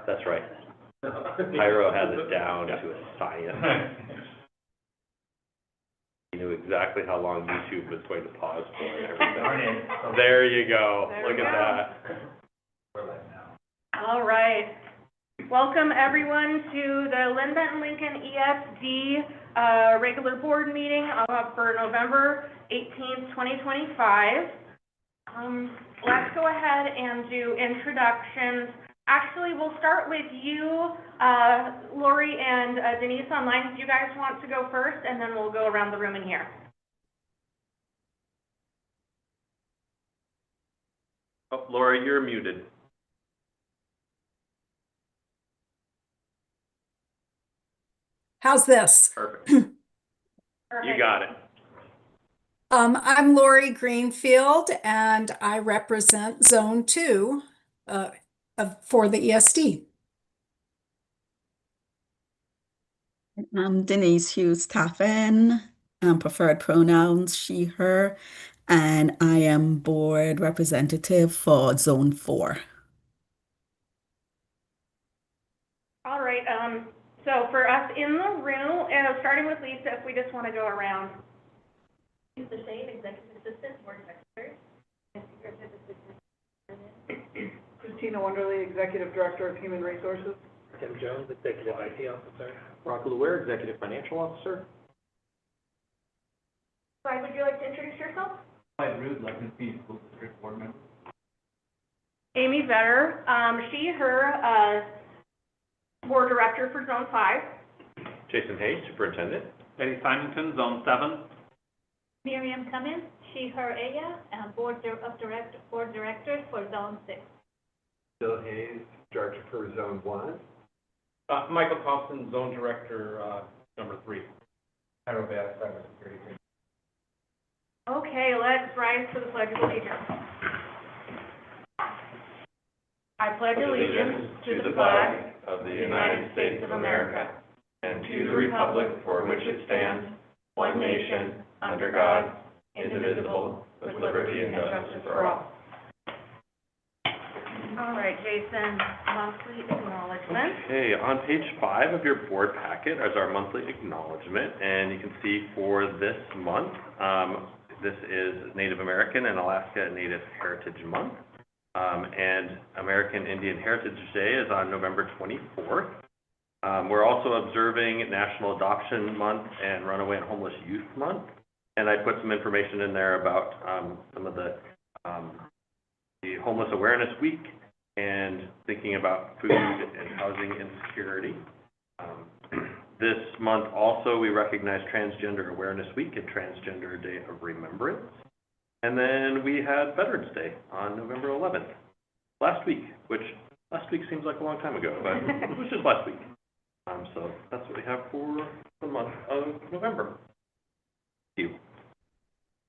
That's right. Pyro has it down to a science. He knew exactly how long YouTube was going to pause for and everything. There you go. Look at that. We're live now. All right. Welcome everyone to the Lynn Benton Lincoln ESD regular board meeting for November 18th, 2025. Let's go ahead and do introductions. Actually, we'll start with you, Lori and Denise online. Do you guys want to go first, and then we'll go around the room in here? Oh, Lori, you're muted. How's this? Perfect. Perfect. You got it. I'm Lori Greenfield, and I represent Zone 2 for the ESD. I'm Denise Hughes Taffin. Preferred pronouns she, her, and I am board representative for Zone 4. All right. So for us in the room, starting with Lisa, if we just want to go around. Lisa Shane, Executive Assistant, Board Secretary. Christina Wonderly, Executive Director of Human Resources. Tim Jones, Executive IT Officer. Rock Luer, Executive Financial Officer. Clyde, would you like to introduce yourself? Clyde Rude, Legacy School District Board Member. Amy Vetter, she, her, Board Director for Zone 5. Jason Hayes, Superintendent. Eddie Simonton, Zone 7. Miriam Cummins, she, her, Aya, and Board Directors for Zone 6. Bill Hayes, Director for Zone 1. Michael Thompson, Zone Director, number 3. Pyro Bass, Cybersecurity. Okay, let's rise to the Pledge of Allegiance. I pledge allegiance to the flag of the United States of America and to the republic for which it stands, one nation, under God, indivisible, with liberty and justice for all. All right, Jason, monthly acknowledgement. Okay, on page 5 of your board packet is our monthly acknowledgement, and you can see for this month, this is Native American and Alaska Native Heritage Month, and American Indian Heritage Day is on November 24th. We're also observing National Adoption Month and Runaway and Homeless Youth Month, and I put some information in there about some of the Homeless Awareness Week and thinking about food and housing insecurity. This month also we recognize Transgender Awareness Week and Transgender Day of Remembrance. And then we had Veterans Day on November 11th, last week, which last week seems like a long time ago, but it was just last week. So that's what we have for the month of November. Thank you.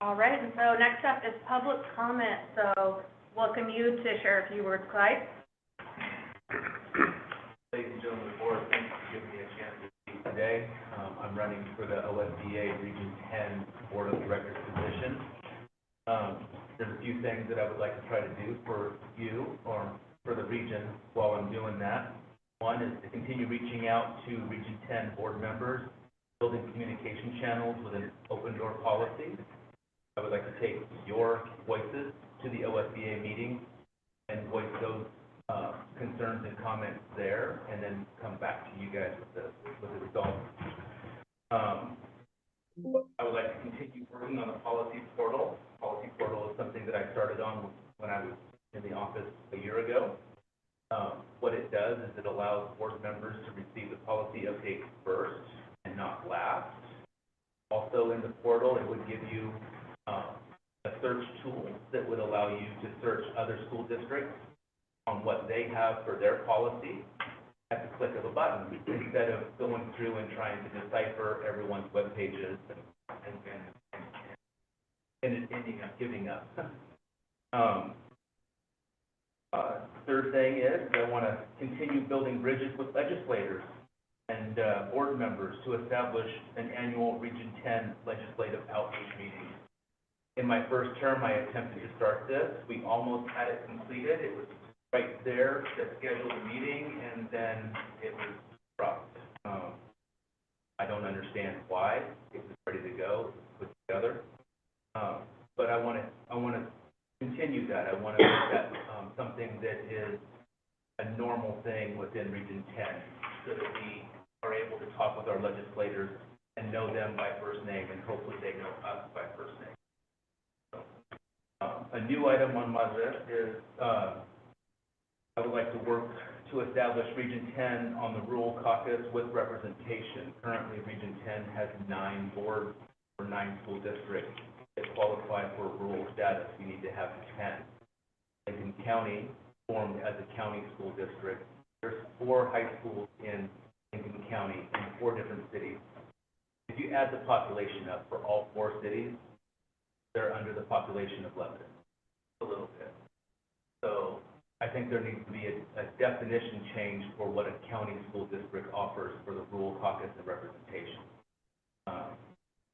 All right, and so next up is public comment. So welcome you to share a few words, Clyde. Ladies and gentlemen of the board, thank you for giving me a chance to speak today. I'm running for the OSBA Region 10 Board of Directors position. There's a few things that I would like to try to do for you or for the region while I'm doing that. One is to continue reaching out to Region 10 board members, building communication channels with an open door policy. I would like to take your voices to the OSBA meeting and voice those concerns and comments there, and then come back to you guys with the results. I would like to continue working on the policy portal. Policy portal is something that I started on when I was in the office a year ago. What it does is it allows board members to receive the policy updates first and not last. Also in the portal, it would give you a search tool that would allow you to search other school districts on what they have for their policy at the click of a button, instead of going through and trying to decipher everyone's web pages and ending up giving up. Third thing is I want to continue building bridges with legislators and board members to establish an annual Region 10 legislative outreach meeting. In my first term, I attempted to start this. We almost had it completed. It was right there that scheduled the meeting, and then it was dropped. I don't understand why. It was ready to go, put together. But I want to continue that. I want to make that something that is a normal thing within Region 10, so that we are able to talk with our legislators and know them by first name, and hopefully they know us by first name. So, a new item on my list is I would like to work to establish Region 10 on the rural caucus with representation. Currently, Region 10 has 9 boards or 9 school districts that qualify for rural status. You need to have 10. Lincoln County, formed as a county school district, there's 4 high schools in Lincoln County in 4 different cities. If you add the population up for all 4 cities, they're under the population of Lebanon, a little bit. So I think there needs to be a definition change for what a county school district offers for the rural caucus and representation.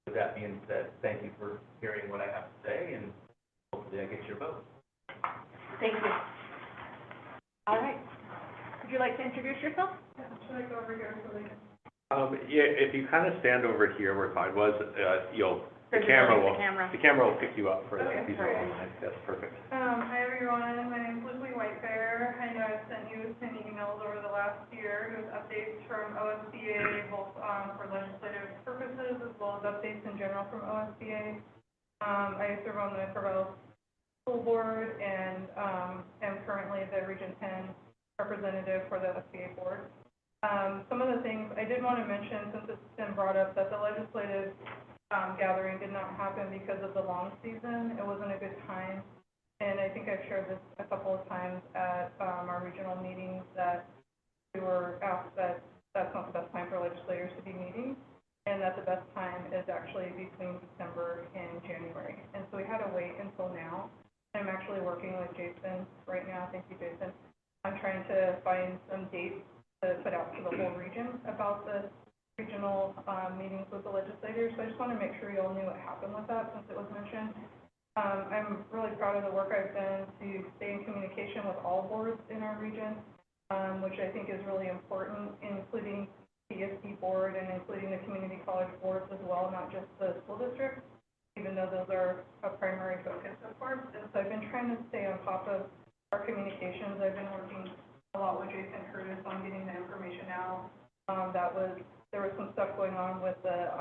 With that being said, thank you for hearing what I have to say, and hopefully I get your vote. Thank you. All right. Would you like to introduce yourself? Should I go over here so they can? Yeah, if you kind of stand over here where Todd was, the camera will pick you up for Okay, these are great. online. That's perfect. Hi everyone, my name's Leslie Whitefair. I know I've sent you 10 emails over the last year with updates from OSBA, both for legislative purposes as well as updates in general from OSBA. I serve on the Corvallis School Board and am currently the Region 10 representative for the OSBA board. Some of the things I did want to mention, since it's been brought up, that the legislative gathering did not happen because of the long season. It wasn't a good time. And I think I've shared this a couple of times at our regional meetings that we were asked that that's not the best time for legislators to be meeting, and that the best time is actually between December and January. And so we had to wait until now. I'm actually working with Jason right now. Thank you, Jason. I'm trying to find some dates to put out to the whole region about the regional meetings with the legislators. So I just want to make sure you all knew what happened with that since it was mentioned. I'm really proud of the work I've done to stay in communication with all boards in our region, which I think is really important, including the ESD board and including the community college boards as well, not just the school districts, even though those are a primary focus, of course. And so I've been trying to stay on top of our communications. I've been working a lot with Jason Curtis on getting the information out. There was some stuff going on with the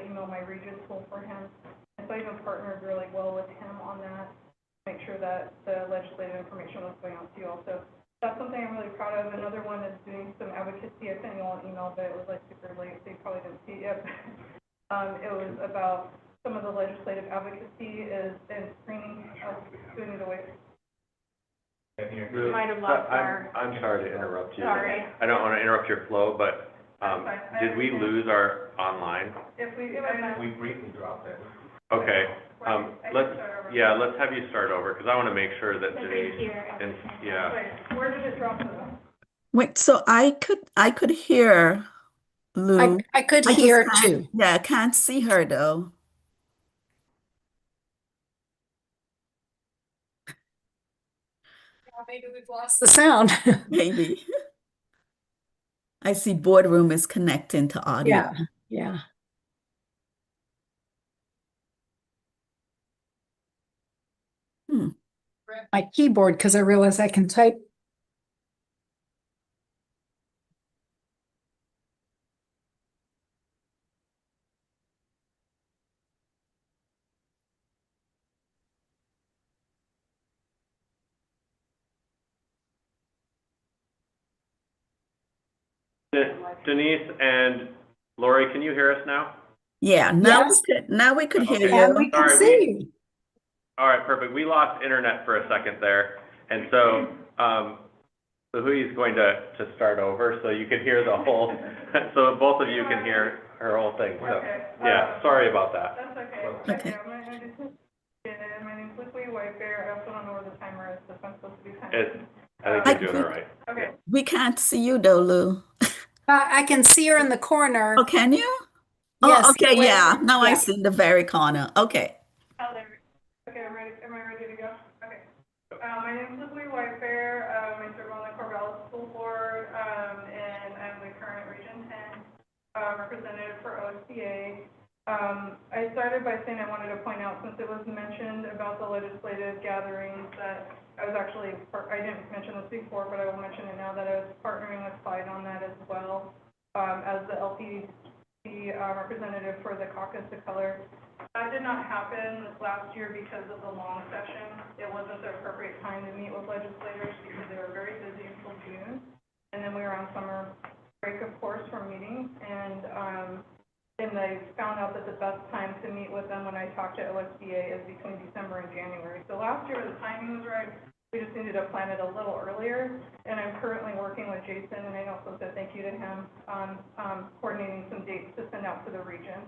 Email My Region tool for him. And so I even partnered really well with him on that, to make sure that the legislative information was going out to you also. That's something I'm really proud of. Another one is doing some advocacy. I sent you all an email, but it was like super late, so you probably didn't see it yet. It was about some of the legislative advocacy and screening. Do I need to wait? We might have lost our. I'm sorry to interrupt you. Sorry. I don't want to interrupt your flow, but That's fine. did we lose our online? We briefly dropped it. Okay. Let's have you start over, because I want to make sure that Denise and, yeah. Wait, where did it drop to? Wait, so I could hear Lou. I could I just hear can't- too. Yeah, I can't see her though. Maybe we've lost the sound. Maybe. I see boardroom is connecting to audio. Yeah, yeah. Hmm. My keyboard, because I realize I can type. Denise and Lori, can you hear us now? Yeah, Yes. now we could hear Okay. And you. we can Sorry, see you. All right, perfect. We lost internet for a second there, and so Hui is going to start over, so you can hear the whole, so both of you can hear her whole thing. So, Okay. yeah, sorry about that. That's okay. Okay. My name's Leslie Whitefair. I also don't know where the timer is, so I'm supposed to be timing. I think you're doing all right. Okay. We can't see you though, Lou. I can see her in the corner. Oh, can you? Yes. Oh, okay, wait, yeah. Now I yeah. see the very corner. Okay. Oh, there. Okay, I'm ready. Am I ready to go? Okay. My name's Leslie Whitefair. started by saying I wanted to point out, since it was mentioned about the legislative gatherings, that I was actually, I didn't mention this before, but I will mention it now, that I was partnering with Clyde on that as well, as the LPC representative for the Caucus of Color. That did not happen this last year because of the long session. It wasn't the appropriate time to meet with legislators because they were very busy until June. And then we were on summer break, of course, from meetings. And I found out that the best time to meet with them when I talked to OSBA is between December and January. So last year the timing was right. We just needed to plan it a little earlier. And I'm currently working with Jason, and I also said thank you to him on coordinating some dates to send out to the region.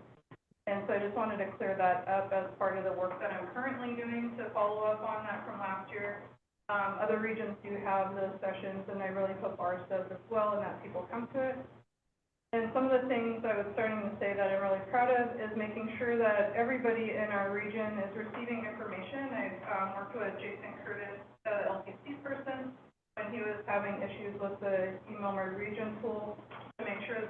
And so I just wanted to clear that up as part of the work that I'm currently doing to follow up on that from last year. Other regions do have those sessions, and I really hope ours does as well, and that people come to it. And some of the things I was starting to say that I'm really proud of is making sure that everybody in our region is receiving information. I've worked with Jason Curtis, the LPC person, when he was having issues with the Email My Region tool, to make sure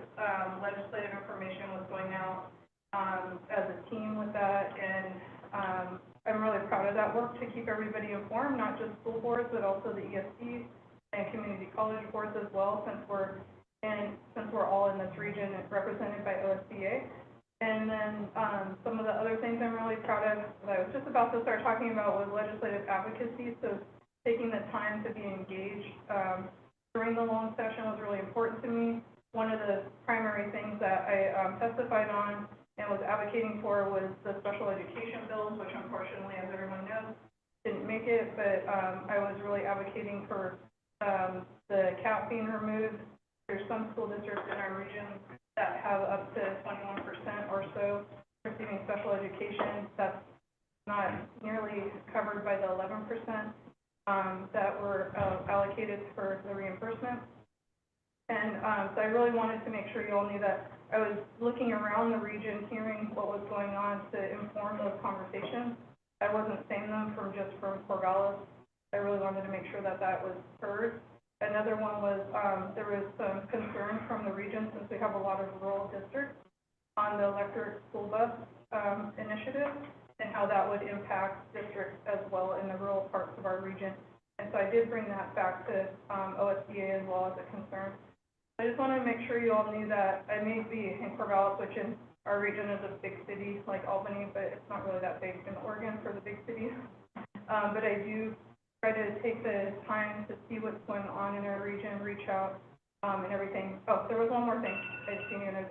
legislative information was going out as a team with that. And I'm really proud of that work to keep everybody informed, not just school boards, but also the ESDs and community college boards as well, since we're all in this region represented by OSBA. And then some of the other things I'm really proud of that I was just about to start talking about was legislative advocacy. So taking the time to be engaged during the long session was really important to me. One of the primary things that I testified on and was advocating for was the special education bills, which unfortunately, as everyone knows, didn't make it. But I was really advocating for the cap being removed. There's some school districts in our region that have up to 21% or so receiving special education. That's not nearly covered by the 11% that were allocated for the reimbursement. And so I really wanted to make sure you all knew that I was looking around the region, hearing what was going on to inform those conversations. I wasn't saying them from Corvallis. I really wanted to make sure that that was heard. Another one was there was some concern from the region, since we have a lot of rural districts, on the electric school bus initiative and how that would impact districts as well in the rural parts of our region. And so I did bring that back to OSBA as well as a concern. I just wanted to make sure you all knew that I may be in Corvallis, which in our region is a big city like Albany, but it's not really that big in Oregon for the big cities. But I do try to take the time to see what's going on in our region, reach out, and everything. Oh, there was one more thing I'd seen you, and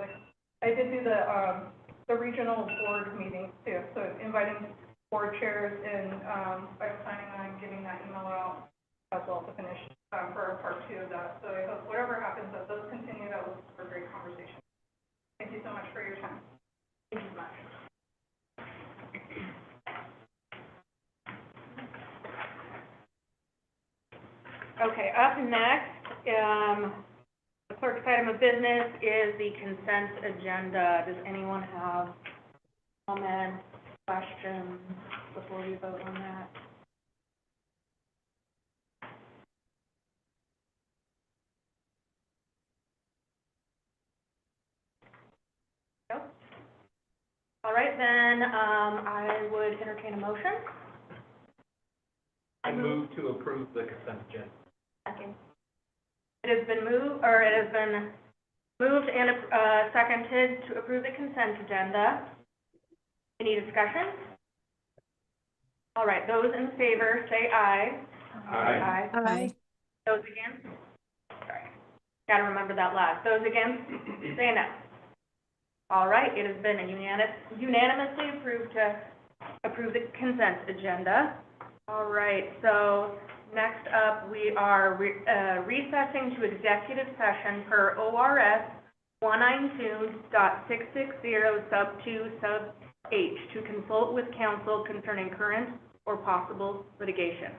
I did do the regional board meetings too, so inviting board chairs, and I'm planning on getting that email out as well to finish for part 2 of that. So I hope whatever happens, that those continue. That was a great conversation. Thank you so much for your time. Thank you so much. Okay, up next, the clerk's item of business is the consent agenda. Does anyone have comments, questions before we vote on that? No? All right, then I would entertain a motion. I move to approve the consent agenda. Second. It has been moved and seconded to approve the consent agenda. Any discussion? All right, those in favor say aye. Aye. Aye. Those against? Sorry, gotta remember that last. Those against, say no. All right, it has been unanimously approved to approve the consent agenda. All right, so next up, we are recessing to executive session per ORS 192.660 sub 2 sub H to consult with counsel concerning current or possible litigation.